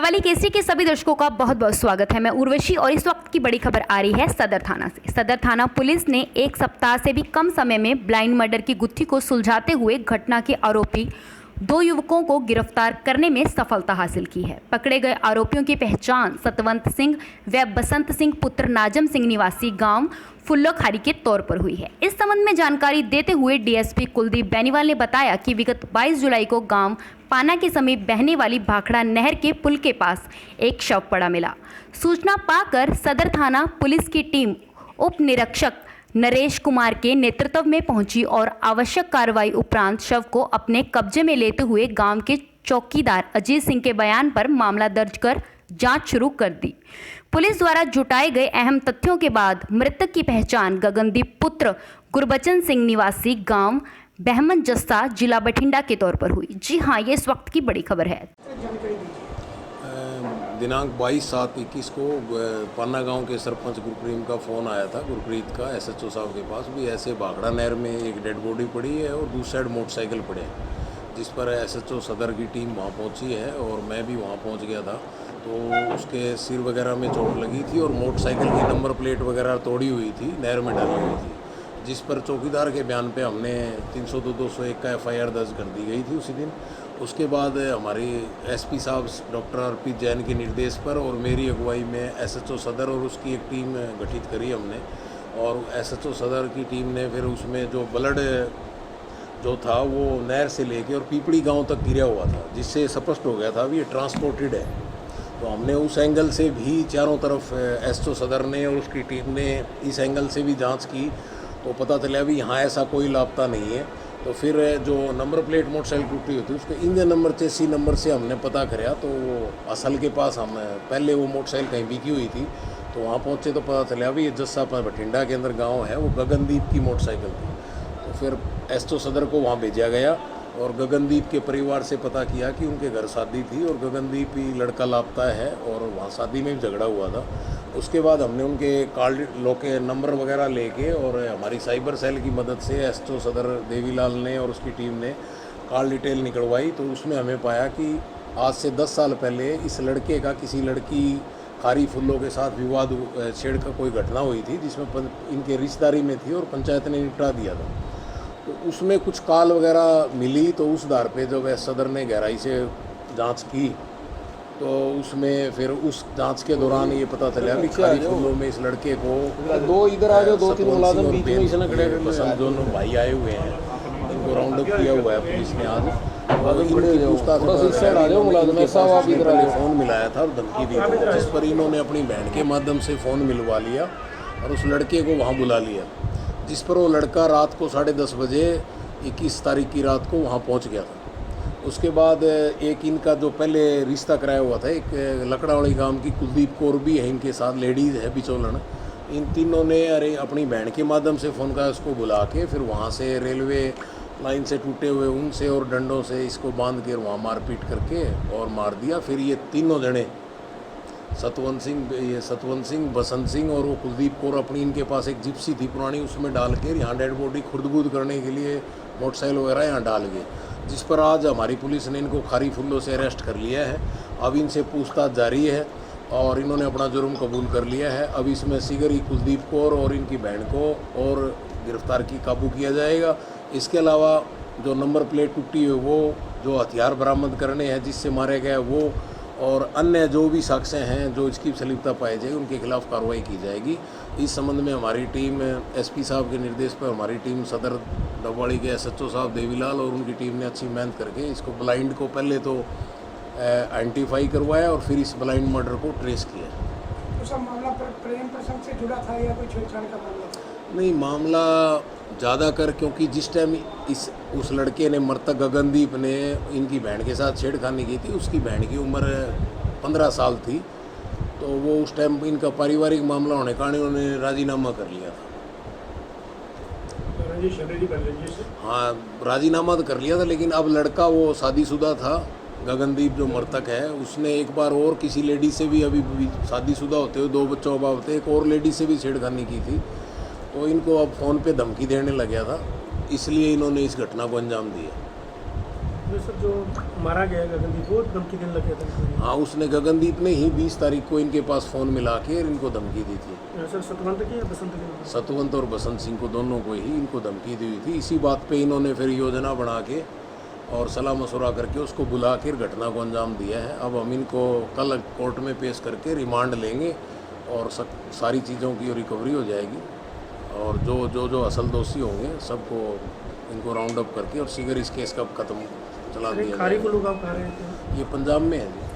कव्वाली केसरी के सभी दर्शकों का बहुत बहुत स्वागत है। मैं उर्वशी और इस वक्त की बड़ी खबर आ रही है सदर थाना से। सदर थाना पुलिस ने एक सप्ताह से भी कम समय में ब्लाइंड मर्डर की गुत्थी को सुलझाते हुए घटना के आरोपी 2 युवकों को गिरफ्तार करने में सफलता हासिल की है। पकड़े गए आरोपियों की पहचान सतवंत सिंह व बसंत सिंह पुत्र नाजम सिंह निवासी गांव फुल्लोखारी के तौर पर हुई है। इस संबंध में जानकारी देते हुए डीएसपी कुलदीप बेनीवाल ने बताया कि विगत 22 जुलाई को गांव पाना के समीप बहने वाली भाखड़ा नहर के पुल के पास एक शव पड़ा मिला। सूचना पाकर सदर थाना पुलिस की टीम उप निरीक्षक नरेश कुमार के नेतृत्व में पहुंची और आवश्यक कार्रवाई उपरांत शव को अपने कब्जे में लेते हुए गांव के चौकीदार अजीत सिंह के बयान पर मामला दर्ज कर जांच शुरू कर दी। पुलिस द्वारा जुटाए गए अहम तथ्यों के बाद मृतक की पहचान गगनदीप पुत्र गुरबचन सिंह निवासी गांव बहमन जस्ता जिला बठिंडा के तौर पर हुई। जी हाँ, ये इस वक्त की बड़ी खबर है। दिनांक 22/7/21 को पाना गांव के सरपंच गुरप्रीत का फ़ोन आया था, गुरप्रीत का एसएचओ साहब के पास भी ऐसे भाखड़ा नहर में एक डेड बॉडी पड़ी है और दूसरी साइड मोटरसाइकिल पड़े हैं, जिस पर एसएचओ सदर की टीम वहां पहुंची है और मैं भी वहां पहुंच गया था। तो उसके सिर वगैरह में चोट लगी थी और मोटरसाइकिल की नंबर प्लेट वगैरह तोड़ी हुई थी, नहर में डली हुई थी, जिस पर चौकीदार के बयान पे हमने 302/201 का एफआईआर दर्ज कर दी गई थी उसी दिन। उसके बाद हमारी एसपी साहब डॉक्टर अर्पित जैन के निर्देश पर और मेरी अगुवाई में एसएचओ सदर और उसकी एक टीम गठित करी हमने, और एसएचओ सदर की टीम ने फिर उसमें जो ब्लड जो था वो नहर से लेके और पीपड़ी गांव तक गिरा हुआ था, जिससे स्पष्ट हो गया था भी ये ट्रांसपोर्टेड है। तो हमने उस एंगल से भी चारों तरफ एसएचओ सदर ने और उसकी टीम ने इस एंगल से भी जांच की, तो पता चला भी यहाँ ऐसा कोई लापता नहीं है। तो फिर जो नंबर प्लेट मोटरसाइकिल टूटी हुई थी उसके इंजन नंबर चेसी नंबर से हमने पता कराया, तो वो असल के पास हम पहले वो मोटरसाइकिल कहीं बिकी हुई थी, तो वहाँ पहुँचे तो पता चला भी ये जस्सा बठिंडा के अंदर गांव है, वो गगनदीप की मोटरसाइकिल थी। तो फिर एसओ सदर को वहाँ भेजा गया और गगनदीप के परिवार से पता किया कि उनके घर शादी थी और गगनदीप ही लड़का लापता है और वहाँ शादी में भी झगड़ा हुआ था। उसके बाद हमने उनके कॉल लोके नंबर वगैरह लेके और हमारी साइबर सेल की मदद से एसओ सदर देवीलाल ने और उसकी टीम ने कॉल डिटेल निकलवाई, तो उसमें हमें पाया कि आज से 10 साल पहले इस लड़के का किसी लड़की खारी फुल्लों के साथ विवाद छेड़ का कोई घटना हुई थी, जिसमें इनके रिश्तेदारी में थी और पंचायत ने निपटा दिया था। तो उसमें कुछ कॉल वगैरह मिली, तो उस आधार पे जब सदर ने गहराई से जांच की तो उसमें फिर उस जांच के दौरान ये पता चला कि खारी फुल्लों में इस लड़के को दो इधर आ जाओ, 2-3 मुलाजिम बीच में इसने खड़े पसंद दोनों भाई आए हुए हैं, इनको राउंड अप किया हुआ है पुलिस ने आज। फ़ोन मिलाया था और धमकी दी थी, जिस पर इन्होंने अपनी बहन के माध्यम से फ़ोन मिलवा लिया और उस लड़के को वहाँ बुला लिया, जिस पर वो लड़का रात को 10:30 बजे 21 तारीख की रात को वहाँ पहुँच गया था। उसके बाद एक इनका जो पहले रिश्ता कराया हुआ था, एक लकड़ावाड़ी गांव की कुलदीप कौर भी है इनके साथ, लेडीज़ है बिचौलन। इन तीनों ने अपनी बहन के माध्यम से फ़ोन का उसको बुला के फिर वहाँ से रेलवे लाइन से टूटे हुए उनसे और डंडों से इसको बांध के वहाँ मारपीट करके और मार दिया। फिर ये तीनों जने सतवंत सिंह, बसंत सिंह और वो कुलदीप कौर अपनी इनके पास एक जिप्सी थी पुरानी, उसमें डाल के यहाँ डेड बॉडी खुर्द-बुर्द करने के लिए मोटरसाइकिल वगैरह यहाँ डाल गए, जिस पर आज हमारी पुलिस ने इनको खारी फुल्लों से अरेस्ट कर लिया है। अब इनसे पूछताछ जारी है और इन्होंने अपना जुर्म कबूल कर लिया है। अब इसमें सिगरी कुलदीप कौर और इनकी बहन को और गिरफ्तार की काबू किया जाएगा। इसके अलावा जो नंबर प्लेट टूटी हुई वो, जो हथियार बरामद करने हैं जिससे मारे गए वो, और अन्य जो भी साक्ष्य हैं जो इसकी संलिप्तता पाई जाएगी उनके खिलाफ कार्रवाई की जाएगी। इस संबंध में हमारी टीम एसपी साहब के निर्देश पर हमारी टीम सदर डबवाड़ी के एसएचओ साहब देवीलाल और उनकी टीम ने अच्छी मेहनत करके इसको ब्लाइंड को पहले तो आइडेंटिफाई करवाया और फिर इस ब्लाइंड मर्डर को ट्रेस किया। तो सब मामला प्रेम प्रसंग से जुड़ा था या कोई छेड़छाड़ का मामला था? नहीं, मामला ज़्यादा कर क्योंकि जिस टाइम उस लड़के ने मृतक गगनदीप ने इनकी बहन के साथ छेड़खानी की थी, उसकी बहन की उम्र 15 साल थी, तो वो उस टाइम इनका पारिवारिक मामला होने कारण उन्होंने राजीनामा कर लिया था। हाँ, राजीनामा तो कर लिया था, लेकिन अब लड़का वो शादीशुदा था, गगनदीप जो मृतक है उसने एक बार और किसी लेडी से भी अभी शादीशुदा होते हुए 2 बच्चों का बाप थे, एक और लेडी से भी छेड़खानी की थी, तो इनको अब फ़ोन पे धमकी देने लग गया था, इसलिए इन्होंने इस घटना को अंजाम दिया। जो सर जो मारा गया है गगनदीप वो धमकी देने लगे थे। हाँ, उसने गगनदीप ने ही 20 तारीख को इनके पास फ़ोन मिला के इनको धमकी दी थी। सर सतवंत की या बसंत की? सतवंत और बसंत सिंह को, दोनों को ही इनको धमकी दी हुई थी। इसी बात पे इन्होंने फिर योजना बना के और सलाह मशवरा करके उसको बुला कर घटना को अंजाम दिया है। अब हम इनको कल कोर्ट में पेश करके रिमांड लेंगे और सारी चीज़ों की रिकवरी हो जाएगी और जो असल दोषी होंगे सबको इनको राउंड अप करके और शीघ्र इस केस का खत्म चला दिया खारी जाएगा। को लोग आप कह रहे थे ये पंजाब में है जी।